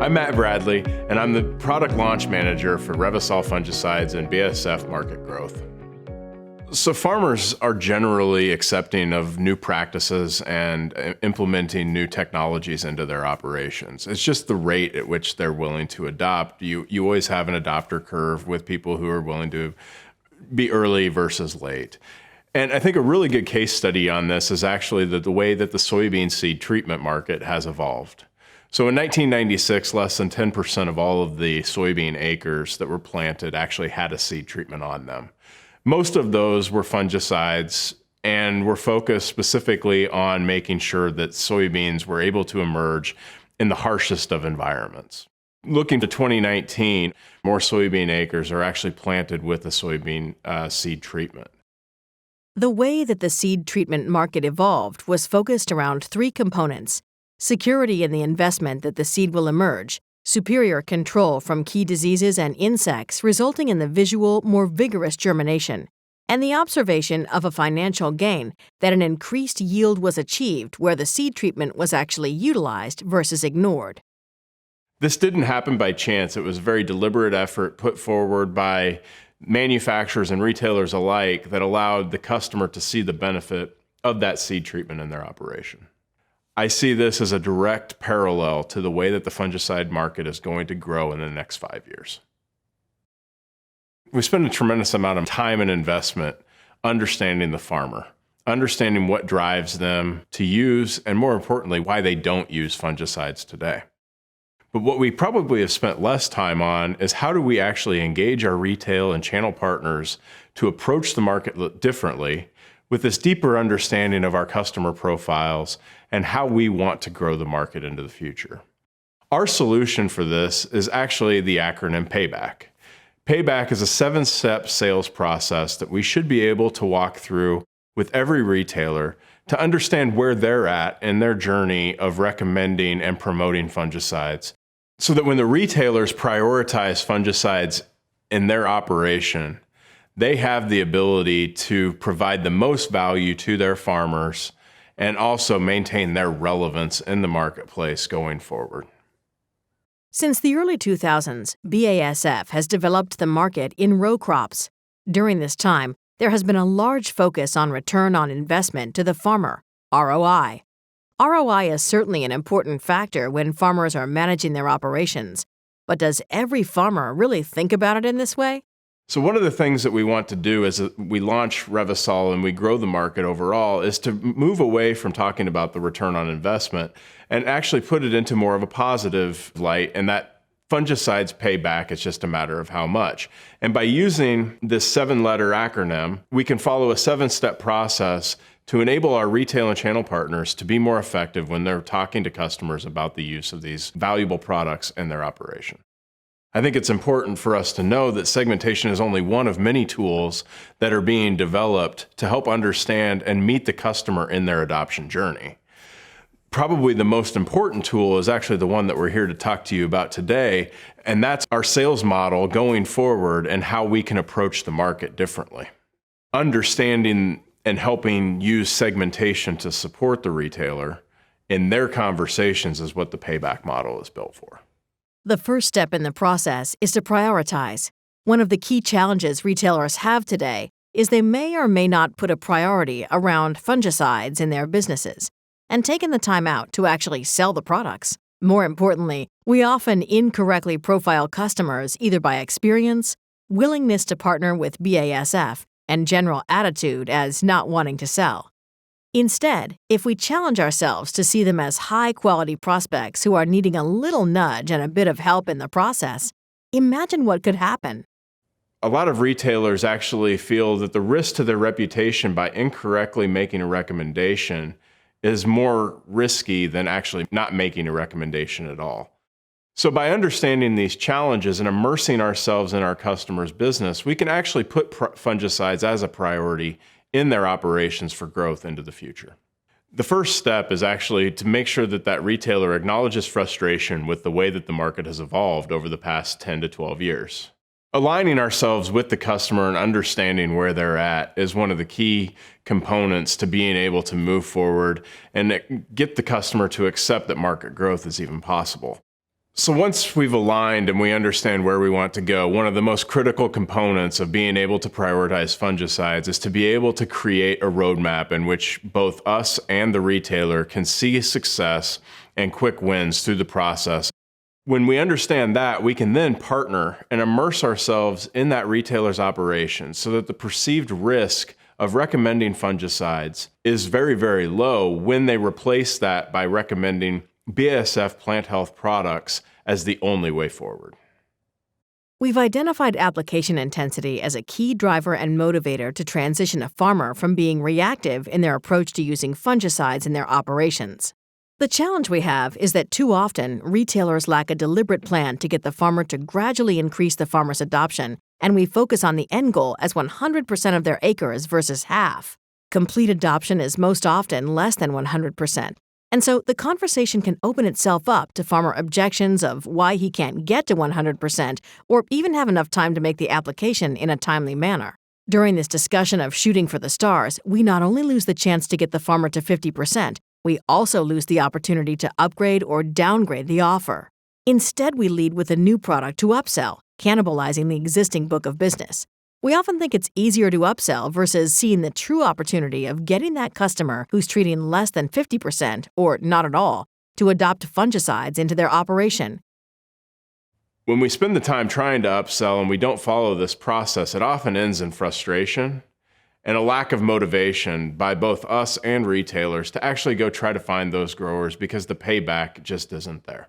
I'm Matt Bradley, and I'm the Product Launch Manager for Revysol Fungicides and BASF Market Growth. So farmers are generally accepting of new practices and implementing new technologies into their operations. It's just the rate at which they're willing to adopt. You always have an adopter curve with people who are willing to be early versus late. And I think a really good case study on this is actually the way that the soybean seed treatment market has evolved. So in 1996, less than 10% of all of the soybean acres that were planted actually had a seed treatment on them. Most of those were fungicides and were focused specifically on making sure that soybeans were able to emerge in the harshest of environments. Looking to 2019, more soybean acres are actually planted with a soybean seed treatment. The way that the seed treatment market evolved was focused around three components: security in the investment that the seed will emerge, superior control from key diseases and insects resulting in the visual, more vigorous germination, and the observation of a financial gain that an increased yield was achieved where the seed treatment was actually utilized versus ignored. This didn't happen by chance. It was a very deliberate effort put forward by manufacturers and retailers alike that allowed the customer to see the benefit of that seed treatment in their operation. I see this as a direct parallel to the way that the fungicide market is going to grow in the next 5 years. We spend a tremendous amount of time and investment understanding the farmer, understanding what drives them to use, and more importantly, why they don't use fungicides today. But what we probably have spent less time on is how do we actually engage our retail and channel partners to approach the market differently with this deeper understanding of our customer profiles and how we want to grow the market into the future. Our solution for this is actually the acronym Payback. Payback is a 7-step sales process that we should be able to walk through with every retailer to understand where they're at in their journey of recommending and promoting fungicides, so that when the retailers prioritize fungicides in their operation, they have the ability to provide the most value to their farmers and also maintain their relevance in the marketplace going forward. Since the early 2000s, BASF has developed the market in row crops. During this time, there has been a large focus on return on investment to the farmer, ROI. ROI is certainly an important factor when farmers are managing their operations, but does every farmer really think about it in this way? So one of the things that we want to do as we launch Revysol and we grow the market overall is to move away from talking about the return on investment and actually put it into more of a positive light, and that fungicides pay back. It's just a matter of how much. And by using this 7-letter acronym, we can follow a 7-step process to enable our retail and channel partners to be more effective when they're talking to customers about the use of these valuable products in their operation. I think it's important for us to know that segmentation is only one of many tools that are being developed to help understand and meet the customer in their adoption journey. Probably the most important tool is actually the one that we're here to talk to you about today, and that's our sales model going forward and how we can approach the market differently. Understanding and helping use segmentation to support the retailer in their conversations is what the Payback model is built for. The first step in the process is to prioritize. One of the key challenges retailers have today is they may or may not put a priority around fungicides in their businesses and taken the time out to actually sell the products. More importantly, we often incorrectly profile customers either by experience, willingness to partner with BASF, and general attitude as not wanting to sell. Instead, if we challenge ourselves to see them as high-quality prospects who are needing a little nudge and a bit of help in the process, imagine what could happen. A lot of retailers actually feel that the risk to their reputation by incorrectly making a recommendation is more risky than actually not making a recommendation at all. So by understanding these challenges and immersing ourselves in our customers' business, we can actually put fungicides as a priority in their operations for growth into the future. The first step is actually to make sure that that retailer acknowledges frustration with the way that the market has evolved over the past 10 to 12 years. Aligning ourselves with the customer and understanding where they're at is one of the key components to being able to move forward and get the customer to accept that market growth is even possible. So once we've aligned and we understand where we want to go, one of the most critical components of being able to prioritize fungicides is to be able to create a roadmap in which both us and the retailer can see success and quick wins through the process. When we understand that, we can then partner and immerse ourselves in that retailer's operations so that the perceived risk of recommending fungicides is very, very low when they replace that by recommending BASF plant health products as the only way forward. We've identified application intensity as a key driver and motivator to transition a farmer from being reactive in their approach to using fungicides in their operations. The challenge we have is that too often, retailers lack a deliberate plan to get the farmer to gradually increase the farmer's adoption, and we focus on the end goal as 100% of their acres versus half. Complete adoption is most often less than 100%. And so the conversation can open itself up to farmer objections of why he can't get to 100% or even have enough time to make the application in a timely manner. During this discussion of shooting for the stars, we not only lose the chance to get the farmer to 50%, we also lose the opportunity to upgrade or downgrade the offer. Instead, we lead with a new product to upsell, cannibalizing the existing book of business. We often think it's easier to upsell versus seeing the true opportunity of getting that customer who's treating less than 50% or not at all to adopt fungicides into their operation. When we spend the time trying to upsell and we don't follow this process, it often ends in frustration and a lack of motivation by both us and retailers to actually go try to find those growers because the payback just isn't there.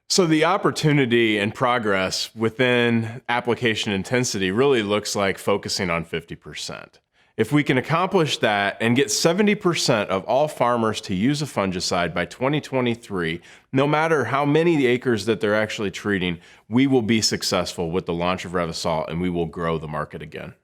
So the opportunity and progress within application intensity really looks like focusing on 50%. If we can accomplish that and get 70% of all farmers to use a fungicide by 2023, no matter how many acres that they're actually treating, we will be successful with the launch of Revysol and we will grow the market again.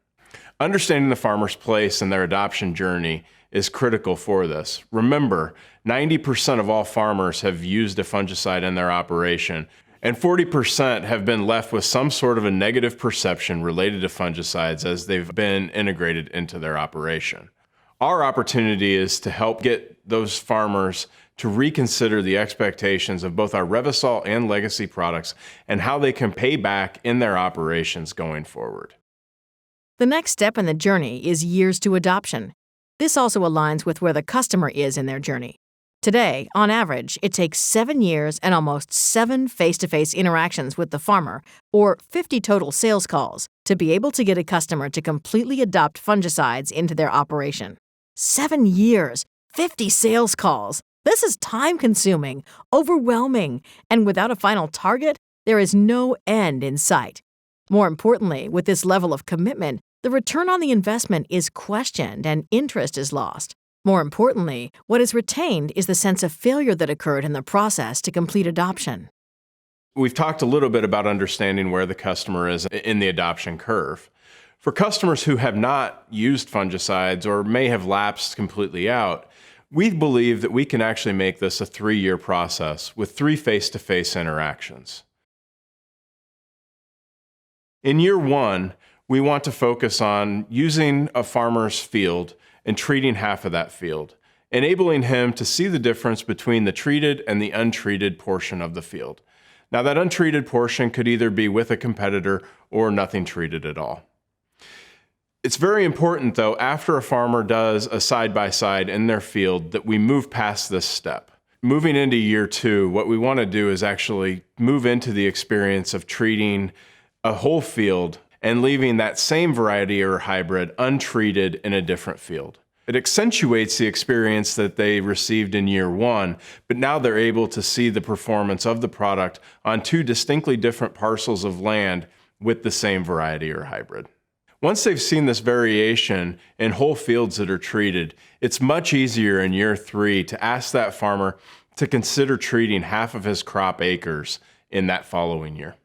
Understanding the farmer's place in their adoption journey is critical for this. Remember, 90% of all farmers have used a fungicide in their operation, and 40% have been left with some sort of a negative perception related to fungicides as they've been integrated into their operation. Our opportunity is to help get those farmers to reconsider the expectations of both our Revysol and legacy products and how they can pay back in their operations going forward. The next step in the journey is years to adoption. This also aligns with where the customer is in their journey. Today, on average, it takes 7 years and almost 7 face-to-face interactions with the farmer, or 50 total sales calls, to be able to get a customer to completely adopt fungicides into their operation. 7 years, 50 sales calls. This is time-consuming, overwhelming, and without a final target, there is no end in sight. More importantly, with this level of commitment, the return on the investment is questioned and interest is lost. More importantly, what is retained is the sense of failure that occurred in the process to complete adoption. We've talked a little bit about understanding where the customer is in the adoption curve. For customers who have not used fungicides or may have lapsed completely out, we believe that we can actually make this a 3-year process with 3 face-to-face interactions. In year 1, we want to focus on using a farmer's field and treating half of that field, enabling him to see the difference between the treated and the untreated portion of the field. Now, that untreated portion could either be with a competitor or nothing treated at all. It's very important, though, after a farmer does a side-by-side in their field, that we move past this step. Moving into year 2, what we want to do is actually move into the experience of treating a whole field and leaving that same variety or hybrid untreated in a different field. It accentuates the experience that they received in year 1, but now they're able to see the performance of the product on 2 distinctly different parcels of land with the same variety or hybrid. Once they've seen this variation in whole fields that are treated, it's much easier in year 3 to ask that farmer to consider treating half of his crop acres in that following year.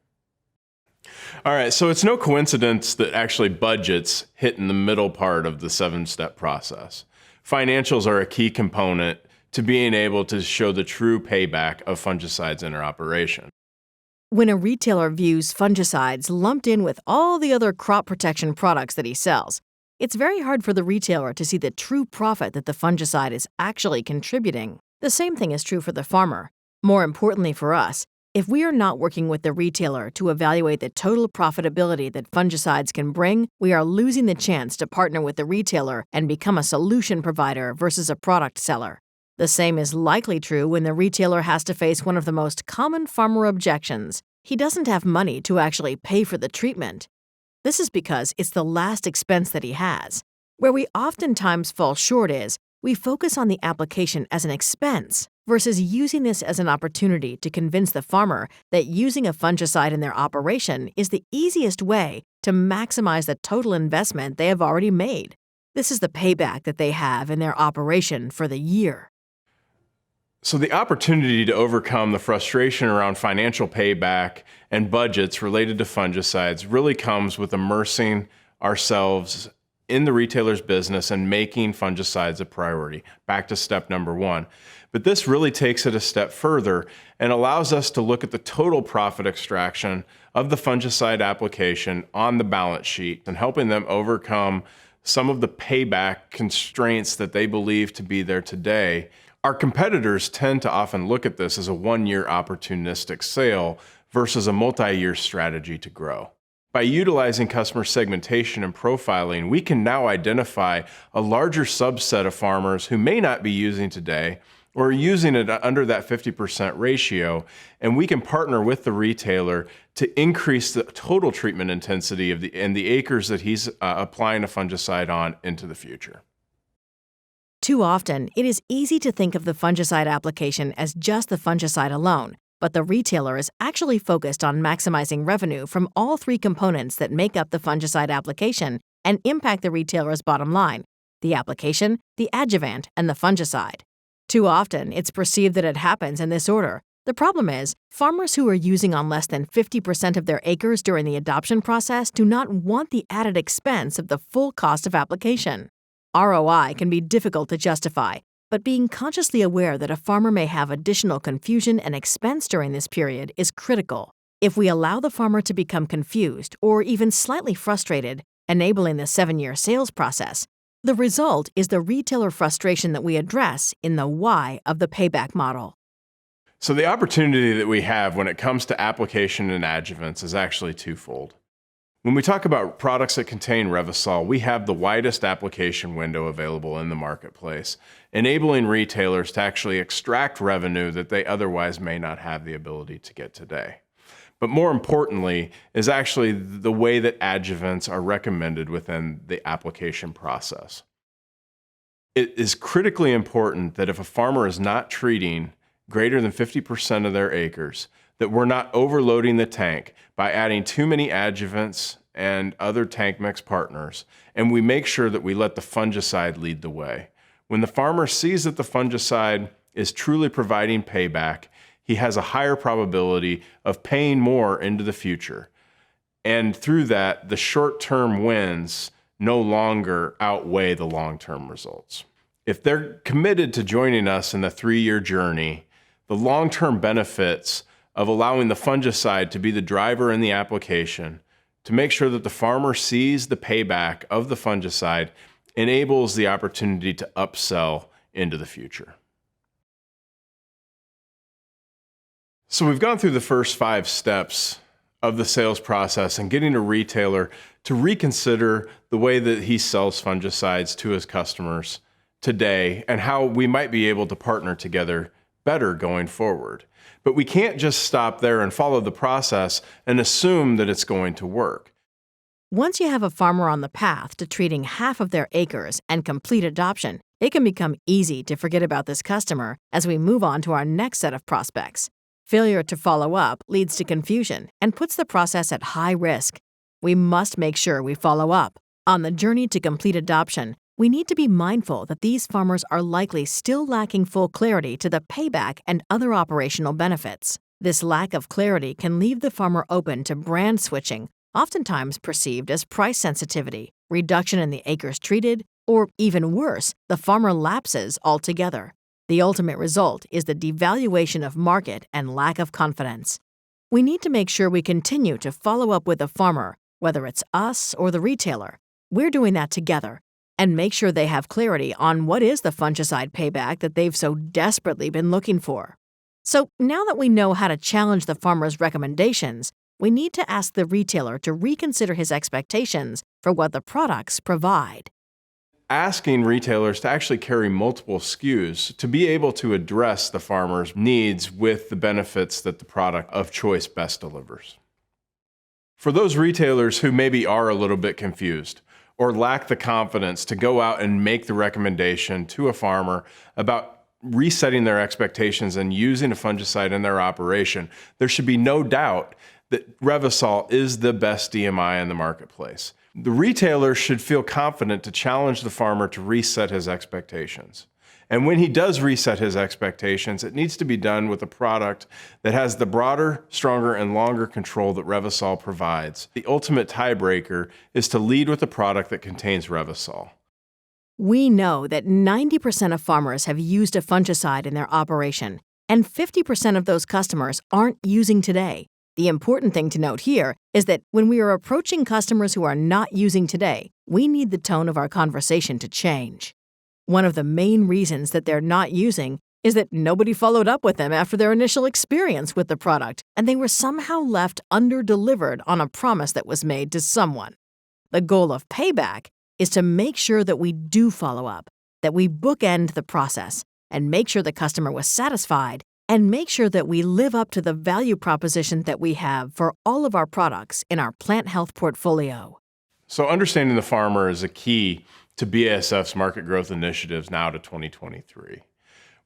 All right, so it's no coincidence that actually budgets hit in the middle part of the 7-step process. Financials are a key component to being able to show the true payback of fungicides in our operation. When a retailer views fungicides lumped in with all the other crop protection products that he sells, it's very hard for the retailer to see the true profit that the fungicide is actually contributing. The same thing is true for the farmer. More importantly for us, if we are not working with the retailer to evaluate the total profitability that fungicides can bring, we are losing the chance to partner with the retailer and become a solution provider versus a product seller. The same is likely true when the retailer has to face one of the most common farmer objections. He doesn't have money to actually pay for the treatment. This is because it's the last expense that he has. Where we oftentimes fall short is we focus on the application as an expense versus using this as an opportunity to convince the farmer that using a fungicide in their operation is the easiest way to maximize the total investment they have already made. This is the payback that they have in their operation for the year. So the opportunity to overcome the frustration around financial payback and budgets related to fungicides really comes with immersing ourselves in the retailer's business and making fungicides a priority. Back to step number one. But this really takes it a step further and allows us to look at the total profit extraction of the fungicide application on the balance sheet and helping them overcome some of the payback constraints that they believe to be there today. Our competitors tend to often look at this as a one-year opportunistic sale versus a multi-year strategy to grow. By utilizing customer segmentation and profiling, we can now identify a larger subset of farmers who may not be using today or are using it under that 50% ratio, and we can partner with the retailer to increase the total treatment intensity of the acres that he's applying a fungicide on into the future. Too often, it is easy to think of the fungicide application as just the fungicide alone, but the retailer is actually focused on maximizing revenue from all three components that make up the fungicide application and impact the retailer's bottom line: the application, the adjuvant, and the fungicide. Too often, it's perceived that it happens in this order. The problem is, farmers who are using on less than 50% of their acres during the adoption process do not want the added expense of the full cost of application. ROI can be difficult to justify, but being consciously aware that a farmer may have additional confusion and expense during this period is critical. If we allow the farmer to become confused or even slightly frustrated, enabling the 7-year sales process, the result is the retailer frustration that we address in the why of the payback model. So the opportunity that we have when it comes to application and adjuvants is actually twofold. When we talk about products that contain Revysol, we have the widest application window available in the marketplace, enabling retailers to actually extract revenue that they otherwise may not have the ability to get today. But more importantly is actually the way that adjuvants are recommended within the application process. It is critically important that if a farmer is not treating greater than 50% of their acres, that we're not overloading the tank by adding too many adjuvants and other tank mix partners, and we make sure that we let the fungicide lead the way. When the farmer sees that the fungicide is truly providing payback, he has a higher probability of paying more into the future. And through that, the short-term wins no longer outweigh the long-term results. If they're committed to joining us in the 3-year journey, the long-term benefits of allowing the fungicide to be the driver in the application, to make sure that the farmer sees the payback of the fungicide, enables the opportunity to upsell into the future. So we've gone through the first 5 steps of the sales process and getting a retailer to reconsider the way that he sells fungicides to his customers today and how we might be able to partner together better going forward. But we can't just stop there and follow the process and assume that it's going to work. Once you have a farmer on the path to treating half of their acres and complete adoption, it can become easy to forget about this customer as we move on to our next set of prospects. Failure to follow up leads to confusion and puts the process at high risk. We must make sure we follow up. On the journey to complete adoption, we need to be mindful that these farmers are likely still lacking full clarity to the payback and other operational benefits. This lack of clarity can leave the farmer open to brand switching, oftentimes perceived as price sensitivity, reduction in the acres treated, or even worse, the farmer lapses altogether. The ultimate result is the devaluation of market and lack of confidence. We need to make sure we continue to follow up with the farmer, whether it's us or the retailer. We're doing that together, and make sure they have clarity on what is the fungicide payback that they've so desperately been looking for. So now that we know how to challenge the farmer's recommendations, we need to ask the retailer to reconsider his expectations for what the products provide. Asking retailers to actually carry multiple SKUs to be able to address the farmer's needs with the benefits that the product of choice best delivers. For those retailers who maybe are a little bit confused or lack the confidence to go out and make the recommendation to a farmer about resetting their expectations and using a fungicide in their operation, there should be no doubt that Revysol is the best DMI in the marketplace. The retailer should feel confident to challenge the farmer to reset his expectations. And when he does reset his expectations, it needs to be done with a product that has the broader, stronger, and longer control that Revysol provides. The ultimate tiebreaker is to lead with a product that contains Revysol. We know that 90% of farmers have used a fungicide in their operation, and 50% of those customers aren't using today. The important thing to note here is that when we are approaching customers who are not using today, we need the tone of our conversation to change. One of the main reasons that they're not using is that nobody followed up with them after their initial experience with the product, and they were somehow left under-delivered on a promise that was made to someone. The goal of Payback is to make sure that we do follow up, that we bookend the process, and make sure the customer was satisfied, and make sure that we live up to the value proposition that we have for all of our products in our plant health portfolio. So understanding the farmer is a key to BASF's market growth initiatives now to 2023.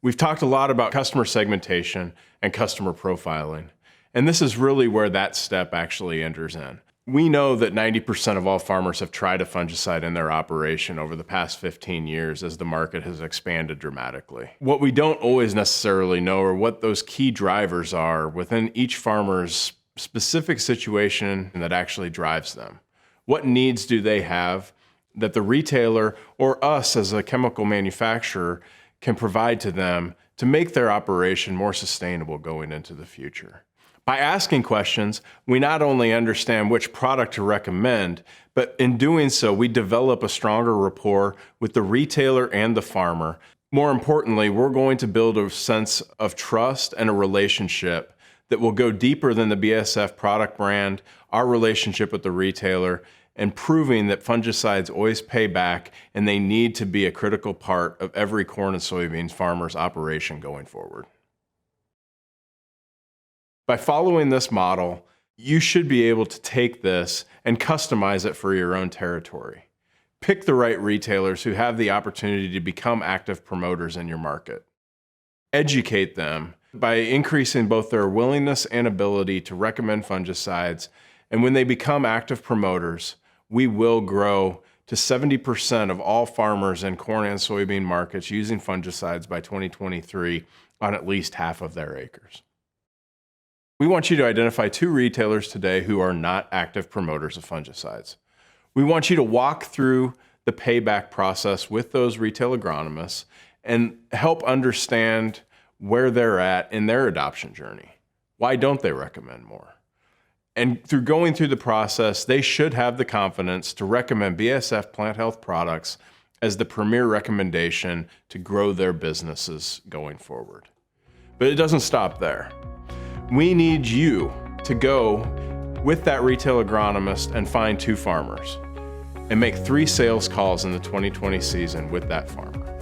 We've talked a lot about customer segmentation and customer profiling, and this is really where that step actually enters in. We know that 90% of all farmers have tried a fungicide in their operation over the past 15 years as the market has expanded dramatically. What we don't always necessarily know are what those key drivers are within each farmer's specific situation that actually drives them. What needs do they have that the retailer or us as a chemical manufacturer can provide to them to make their operation more sustainable going into the future? By asking questions, we not only understand which product to recommend, but in doing so, we develop a stronger rapport with the retailer and the farmer. More importantly, we're going to build a sense of trust and a relationship that will go deeper than the BASF product brand, our relationship with the retailer, and proving that fungicides always pay back and they need to be a critical part of every corn and soybeans farmer's operation going forward. By following this model, you should be able to take this and customize it for your own territory. Pick the right retailers who have the opportunity to become active promoters in your market. Educate them by increasing both their willingness and ability to recommend fungicides, and when they become active promoters, we will grow to 70% of all farmers in corn and soybean markets using fungicides by 2023 on at least half of their acres. We want you to identify 2 retailers today who are not active promoters of fungicides. We want you to walk through the payback process with those retail agronomists and help understand where they're at in their adoption journey. Why don't they recommend more? And through going through the process, they should have the confidence to recommend BASF plant health products as the premier recommendation to grow their businesses going forward. But it doesn't stop there. We need you to go with that retail agronomist and find 2 farmers and make 3 sales calls in the 2020 season with that farmer.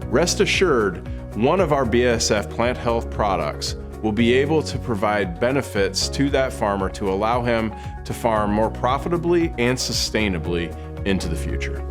Rest assured, one of our BASF plant health products will be able to provide benefits to that farmer to allow him to farm more profitably and sustainably into the future.